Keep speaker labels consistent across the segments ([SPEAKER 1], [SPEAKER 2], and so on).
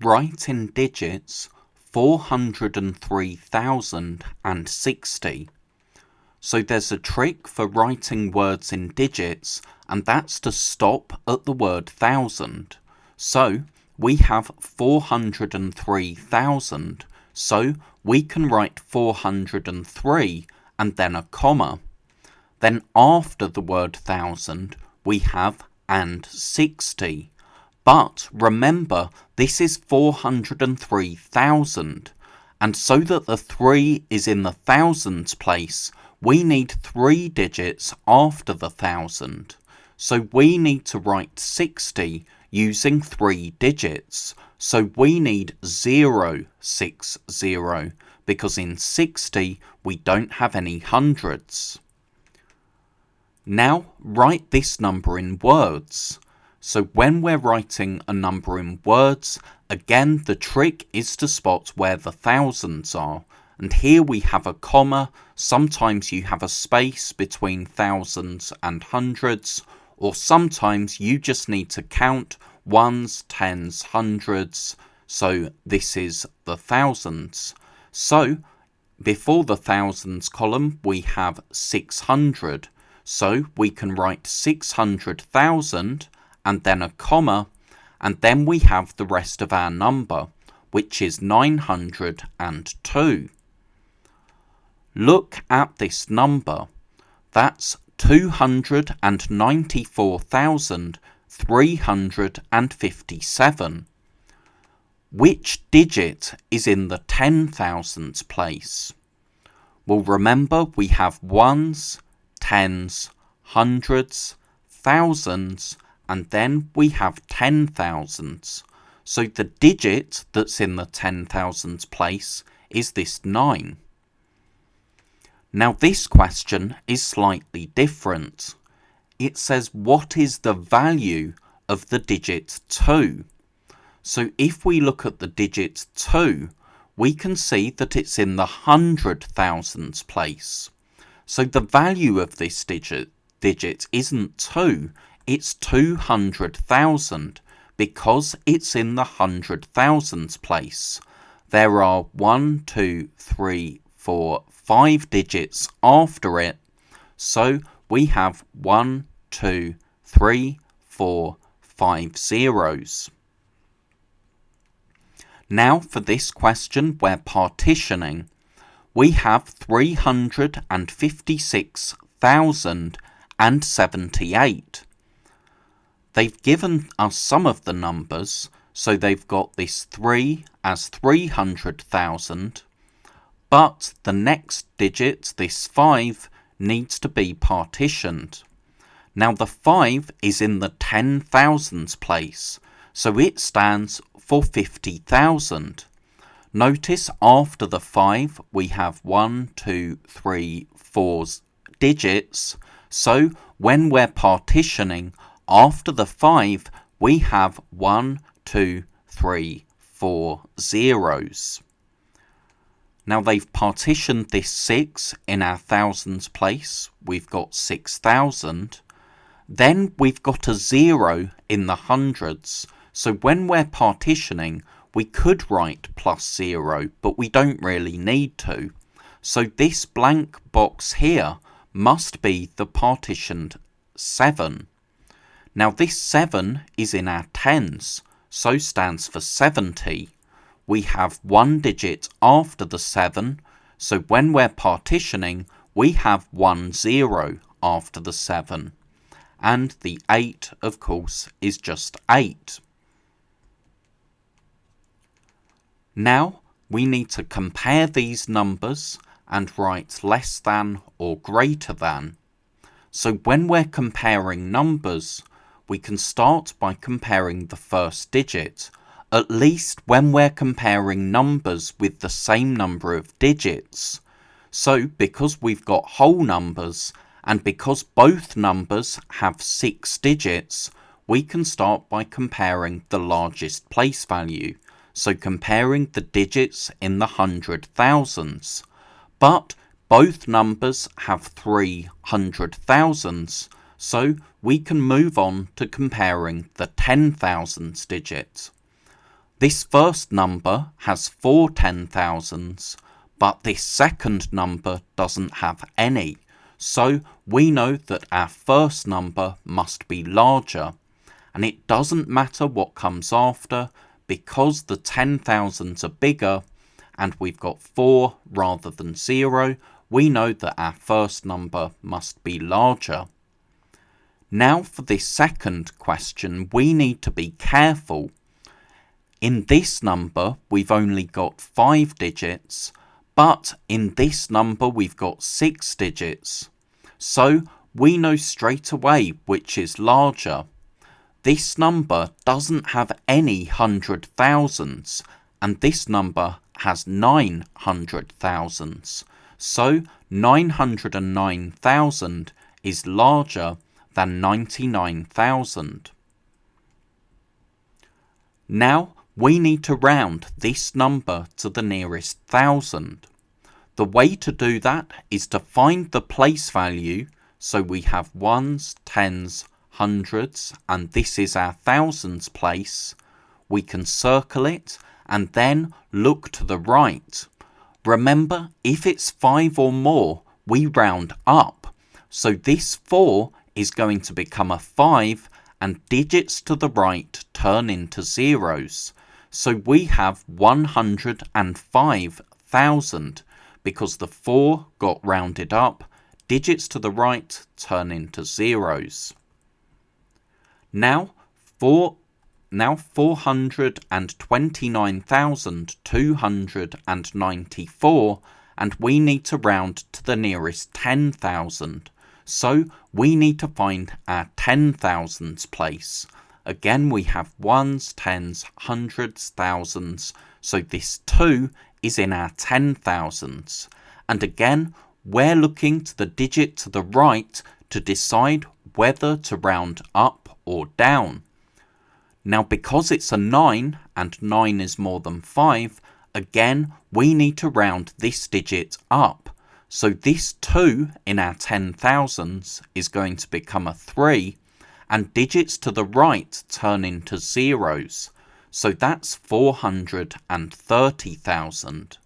[SPEAKER 1] write in digits 403,060. So there's a trick for writing words in digits, and that's to stop at the word thousand. So we have 403,000, so we can write 403 and then a comma. Then after the word thousand, we have and 60. But remember, this is 403,000. And so that the 3 is in the thousands place, we need 3 digits after the thousand. So we need to write 60 using 3 digits. So we need 060, because in 60 we don't have any hundreds. Now write this number in words. So when we're writing a number in words, again the trick is to spot where the thousands are. And here we have a comma. Sometimes you have a space between thousands and hundreds, or sometimes you just need to count ones, tens, hundreds. So this is the thousands. So before the thousands column we have 600. So we can write 600,000 and then a comma, and then we have the rest of our number, which is 902. Look at this number. That's 294,357. Which digit is in the 10,000s place? Well, remember we have ones, tens, hundreds, thousands, and then we have 10,000s. So the digit that's in the 10,000s place is this 9. Now this question is slightly different. It says what is the value of the digit 2? So if we look at the digit 2, we can see that it's in the 100,000s place. So the value of this digit isn't 2, it's 200,000, because it's in the 100,000s place. There are 1, 2, 3, 4, 5 digits after it, so we have 1, 2, 3, 4, 5 zeros. Now for this question we're partitioning. We have 356,078. They've given us some of the numbers, so they've got this 3 as 300,000, but the next digit, this 5, needs to be partitioned. Now the 5 is in the 10,000s place, so it stands for 50,000. Notice after the 5 we have 1, 2, 3, 4 digits, so when we're partitioning, after the 5 we have 1, 2, 3, 4 zeros. Now they've partitioned this 6 in our thousands place, we've got 6,000. Then we've got a 0 in the hundreds, so when we're partitioning we could write +0, but we don't really need to. So this blank box here must be the partitioned 7. Now this 7 is in our tens, so stands for 70. We have 1 digit after the 7, so when we're partitioning we have 1 0 after the 7. And the 8, of course, is just 8. Now we need to compare these numbers and write less than or greater than. So when we're comparing numbers, we can start by comparing the first digit, at least when we're comparing numbers with the same number of digits. So because we've got whole numbers, and because both numbers have 6 digits, we can start by comparing the largest place value. So comparing the digits in the 100,000s. But both numbers have 300,000s, so we can move on to comparing the 10,000s digit. This first number has 4 10,000s, but this second number doesn't have any. So we know that our first number must be larger. And it doesn't matter what comes after, because the 10,000s are bigger and we've got 4 rather than 0, we know that our first number must be larger. Now for this second question, we need to be careful. In this number, we've only got 5 digits, but in this number, we've got 6 digits. So we know straight away which is larger. This number doesn't have any 100,000s, and this number has 900,000s. So 909,000 is larger than 99,000. Now we need to round this number to the nearest thousand. The way to do that is to find the place value, so we have ones, tens, hundreds, and this is our thousands place. We can circle it and then look to the right. Remember, if it's 5 or more, we round up. So this 4 is going to become a 5, and digits to the right turn into zeros. So we have 105,000 because the 4 got rounded up, digits to the right turn into zeros. Now 429,294, and we need to round to the nearest 10,000. So we need to find our 10,000s place. Again, we have ones, tens, hundreds, thousands, so this 2 is in our 10,000s. And again, we're looking to the digit to the right to decide whether to round up or down. Now, because it's a 9 and 9 is more than 5, again, we need to round this digit up. So this 2 in our 10,000s is going to become a 3, and digits to the right turn into zeros. So that's 430,000.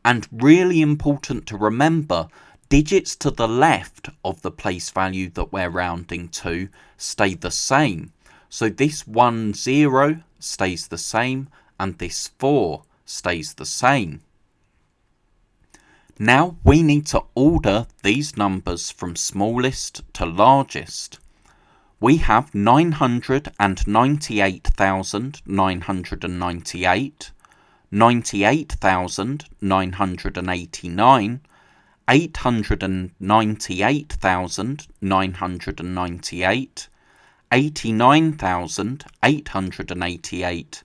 [SPEAKER 1] And really important to remember, digits to the left of the place value that we're rounding to stay the same. So this 10 stays the same, and this 4 stays the same. Now we need to order these numbers from smallest to largest. We have 998,998, 98,989, 898,998, 89,888,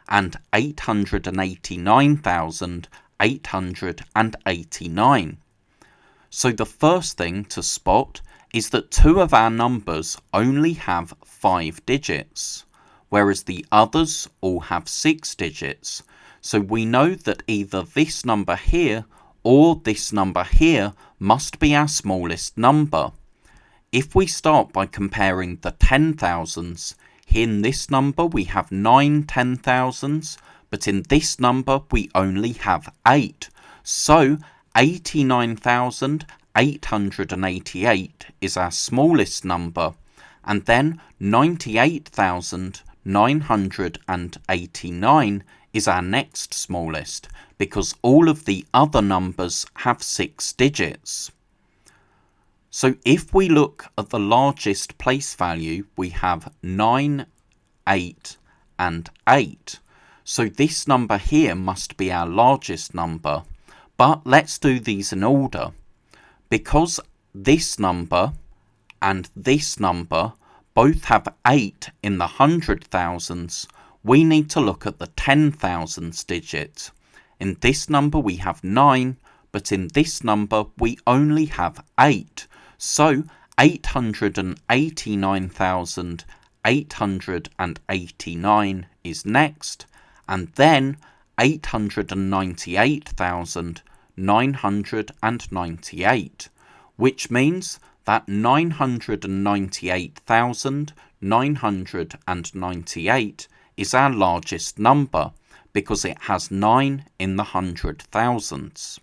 [SPEAKER 1] and 889,889. So the first thing to spot is that 2 of our numbers only have 5 digits, whereas the others all have 6 digits. So we know that either this number here or this number here must be our smallest number. If we start by comparing the 10,000s, in this number we have 9 10,000s, but in this number we only have 8. So 89,888 is our smallest number, and then 98,989 is our next smallest, because all of the other numbers have 6 digits. So if we look at the largest place value, we have 9, 8, and 8. So this number here must be our largest number. But let's do these in order. Because this number and this number both have 8 in the 100,000s, we need to look at the 10,000s digit. In this number we have 9, but in this number we only have 8. So 889,889 is next, and then 898,998, which means that 998,998 is our largest number because it has 9 in the hundred thousands.